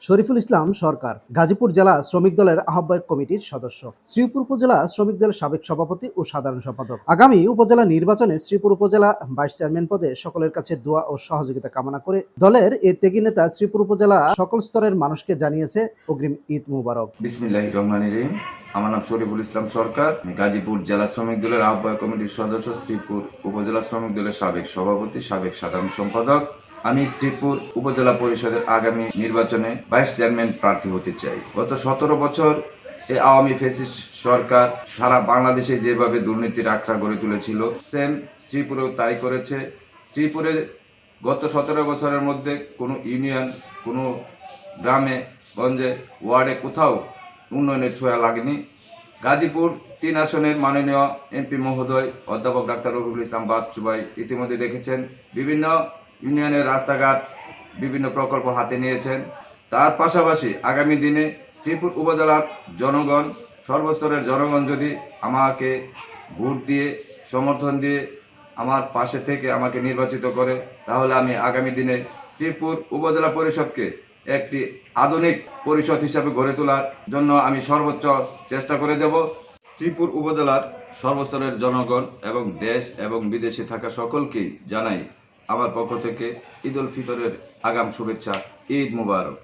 শরীফুল ইসলাম সরকার গাজীপুর জেলা শ্রমিক দলের আহ্বায়ক কমিটির সদস্য, শ্রীপুর উপজেলা শ্রমিক দলের সাবেক সভাপতি ও সাধারণ সম্পাদক। আগামী উপজেলা নির্বাচনে শ্রীপুর উপজেলা ভাইস চেয়ারম্যান পদে সকলের কাছে দোয়া ও সহযোগিতা কামনা করে দলের এই ত্যাগী নেতা শ্রীপুর উপজেলা সকল স্তরের মানুষকে জানিয়েছে অগ্রিম ঈদ মুবারক। বিসমিল্লাহির রহমানির রহিম। আমার নাম শরীফুল ইসলাম সরকার। আমি গাজীপুর জেলা শ্রমিক দলের আহ্বায়ক কমিটির সদস্য, শ্রীপুর উপজেলা শ্রমিক দলের সাবেক সভাপতি, সাবেক সাধারণ সম্পাদক। আমি শ্রীপুর উপজেলা পরিষদের আগামী নির্বাচনে ভাইস চেয়ারম্যান প্রার্থী হতে চাই। গত 17 বছর এই আওয়ামী ফ্যাসিস্ট সরকার সারা বাংলাদেশে যেভাবে দুর্নীতির আখড়া গড়ে তুলেছিল, সেম শ্রীপুরেও তাই করেছে। শ্রীপুরে গত 17 বছরের মধ্যে কোনো ইউনিয়ন, কোনো গ্রামে গঞ্জে, ওয়ার্ডে কোথাও উন্নয়নের ছোঁয়া লাগেনি। গাজীপুর 3 আসনের মাননীয় এমপি মহোদয় অধ্যাপক ডাক্তার রফিকুল ইসলাম বাচ্চু ভাই ইতিমধ্যে দেখেছেন, বিভিন্ন ইউনিয়নের রাস্তাঘাট, বিভিন্ন প্রকল্প হাতে নিয়েছেন। তার পাশাপাশি আগামী দিনে শ্রীপুর উপজেলার জনগণ, সর্বস্তরের জনগণ যদি আমাকে ভোট দিয়ে, সমর্থন দিয়ে আমার পাশে থেকে আমাকে নির্বাচিত করে, তাহলে আমি আগামী দিনে শ্রীপুর উপজেলা পরিষদকে একটি আধুনিক পরিষদ হিসাবে গড়ে তোলার জন্য আমি সর্বোচ্চ চেষ্টা করে যাব। শ্রীপুর উপজেলার সর্বস্তরের জনগণ এবং দেশ এবং বিদেশে থাকা সকলকেই জানাই আমার পক্ষ থেকে ঈদ উল ফিতরের আগাম শুভেচ্ছা। ঈদ মুবারক।